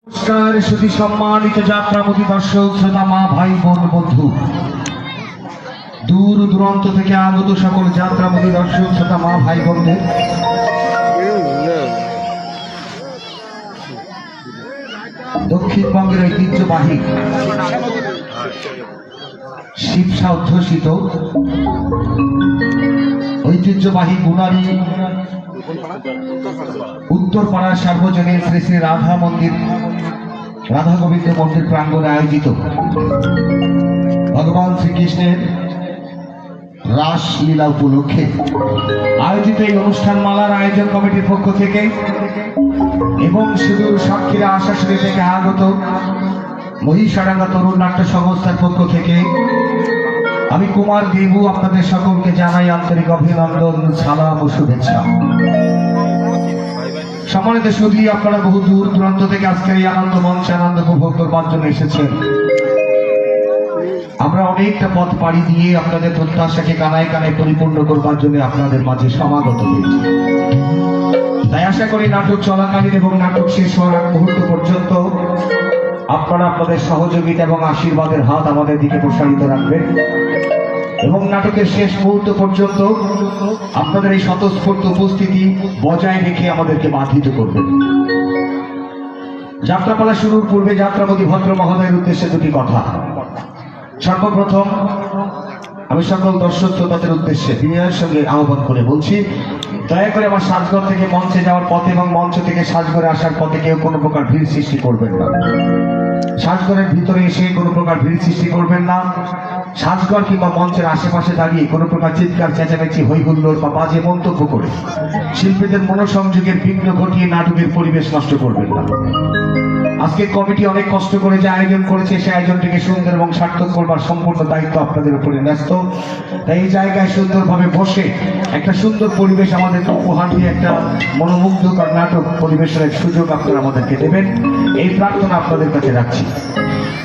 নমস্কার সুধী সম্মানিত যাত্রাপতি দর্শক শ্রোতা মা ভাই বোন বন্ধু, দূর দূরান্ত থেকে আগত সকল যাত্রাপতি দর্শক শ্রোতা মা ভাই বোনদের দক্ষিণবঙ্গের ঐতিহ্যবাহী শিবসা অধ্যুষিত ঐতিহ্যবাহী গুণারী উত্তরপাড়ার সার্বজনীন শ্রী শ্রী রাধা মন্দির রাধা গোবিন্দ মন্দির প্রাঙ্গণে আয়োজিত ভগবান শ্রীকৃষ্ণের রাসলীলা উপলক্ষে আয়োজিত এই অনুষ্ঠান মালার আয়োজন কমিটির পক্ষ থেকে এবং সুদূর সাতক্ষীরা আশাশুড়ি থেকে আগত মহিষাডাঙ্গা তরুণ নাট্য সংস্থার পক্ষ থেকে আমি কুমার দেবু আপনাদের সকলকে জানাই আন্তরিক অভিনন্দন, সালাম ও শুভেচ্ছা। সম্মানিত সুধী, আপনারা বহু দূর দূরান্ত থেকে আজকের এই আনন্দ মঞ্চে আনন্দ উপভোগ করবার জন্য এসেছেন। আমরা অনেকটা পথ পাড়ি দিয়ে আপনাদের প্রত্যাশাকে কানায় কানায় পরিপূর্ণ করবার জন্য আপনাদের মাঝে সমাগত হয়েছি। তাই আশা করি নাটক চলাকালীন এবং নাটক শেষ হওয়ার আগ মুহূর্ত পর্যন্ত আপনারা আপনাদের সহযোগিতা এবং আশীর্বাদের হাত আমাদের দিকে প্রসারিত রাখবেন এবং নাটকের শেষ মুহূর্ত পর্যন্ত আপনাদের এই স্বতঃস্ফূর্ত উপস্থিতি বজায় রেখে আমাদেরকে বাধিত করবেন। যাত্রাপালা শুরুর পূর্বে যাত্রাপতি ভদ্র মহোদয়ের উদ্দেশ্যে দুটি কথা। সর্বপ্রথম আমি সকল দর্শক শ্রোতাদের উদ্দেশ্যে বিনয়ের সঙ্গে আহ্বান করে বলছি, দয়া করে আমার সাজঘর থেকে মঞ্চে যাওয়ার পথে এবং মঞ্চ থেকে সাজঘরে আসার পথে কেউ কোনো প্রকার ভিড় সৃষ্টি করবেন না। সাজঘরের ভিতরে এসে কোনো প্রকার ভিড় সৃষ্টি করবেন না। সাজঘর কিংবা মঞ্চের আশেপাশে দাঁড়িয়ে কোনো প্রকার চিৎকার চেঁচামেচি হই হুল্লোড় বা বাজে মন্তব্য করে শিল্পীদের মনোসংযোগের বিঘ্ন ঘটিয়ে নাটকের পরিবেশ নষ্ট করবেন না। আজকে কমিটি অনেক কষ্ট করে যে আয়োজন করেছে, সেই আয়োজনটিকে সুন্দর এবং সার্থক করবার সম্পূর্ণ দায়িত্ব আপনাদের উপরে ন্যস্ত। তাই এই জায়গায় সুন্দরভাবে বসে একটা সুন্দর পরিবেশ আমাদের উপহার দিয়ে একটা মনোমুগ্ধকর নাটক পরিবেশনের সুযোগ আপনারা আমাদেরকে দেবেন, এই প্রার্থনা আপনাদের কাছে রাখছি।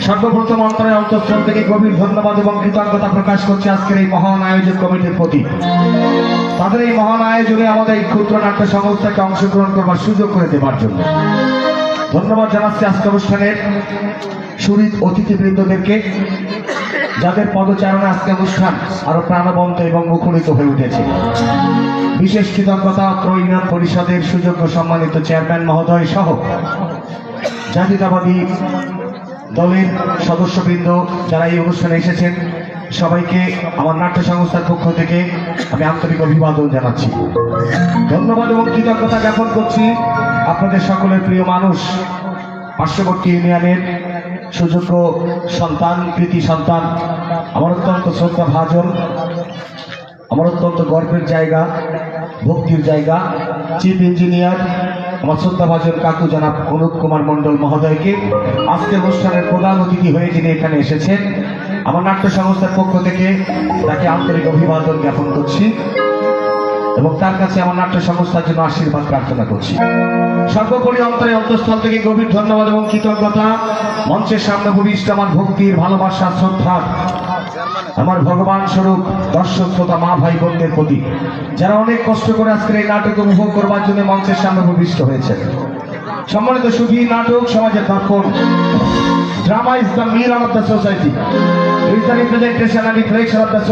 সর্বপ্রথম অন্তরের অন্তঃস্থল থেকে গভীর ধন্যবাদ এবং কৃতজ্ঞতা প্রকাশ করছি আজকের এই মহান আয়োজক কমিটির প্রতি। তাদের এই মহান আয়োজনে আমাদের এই ক্ষুদ্র নাট্য সংস্থাকে অংশগ্রহণ করবার সুযোগ করে দেবার জন্য ধন্যবাদ জানাচ্ছি আজকে অনুষ্ঠানের সুহৃদ অতিথিবৃন্দদেরকে, যাদের পদচারণা আজকে অনুষ্ঠান আরো প্রাণবন্ত এবং মুখরিত হয়ে উঠেছে। বিশেষ কৃতজ্ঞতা অত্র ইউনিয়ন পরিষদের সুযোগ্য সম্মানিত চেয়ারম্যান মহোদয় সহ জাতীয়তাবাদী দলের সদস্যবৃন্দ যারা এই অনুষ্ঠানে এসেছেন, সবাইকে আমার নাট্য সংস্থার পক্ষ থেকে আমি আন্তরিক অভিবাদন জানাচ্ছি। ধন্যবাদ এবং কৃতজ্ঞতা জ্ঞাপন করছি আপনাদের সকলের প্রিয় মানুষ, পার্শ্ববর্তী ইউনিয়নের সুযোগ্য সন্তান, কৃতি সন্তান, আমার অত্যন্ত শ্রদ্ধা ভাজন, আমার অত্যন্ত গর্বের জায়গা, ভক্তির জায়গা, চিফ ইঞ্জিনিয়ার আমার শ্রদ্ধাভাজন কাকু জনাব অনুপ কুমার মণ্ডল মহোদয়কে আজকের অনুষ্ঠানের প্রধান অতিথি হয়ে যিনি এখানে এসেছেন, আমার নাট্য সংস্থার পক্ষ থেকে তাকে আন্তরিক অভিবাদন জ্ঞাপন করছি এবং তার কাছে আমার নাট্য সংস্থার জন্য আশীর্বাদ প্রার্থনা করছি। সর্বোপরি অন্তরে অন্তঃস্থল থেকে গভীর ধন্যবাদ এবং কৃতজ্ঞতা মঞ্চের সামনে ভূমিষ্ঠ আমার ভক্তির, ভালোবাসা, শ্রদ্ধা আমার ভগবান স্বরূপ দর্শক শ্রোতা মা ভাই বোনদের প্রতি, যারা অনেক কষ্ট করে আজকের এই নাটক উপভোগ করবার জন্য মঞ্চের সামনে ভূমিষ্ঠ হয়েছে। সম্মানিত সুধী, নাটক সমাজের দর্পণ। Drama is the mirror of the society. It is the representation and reflection of the society.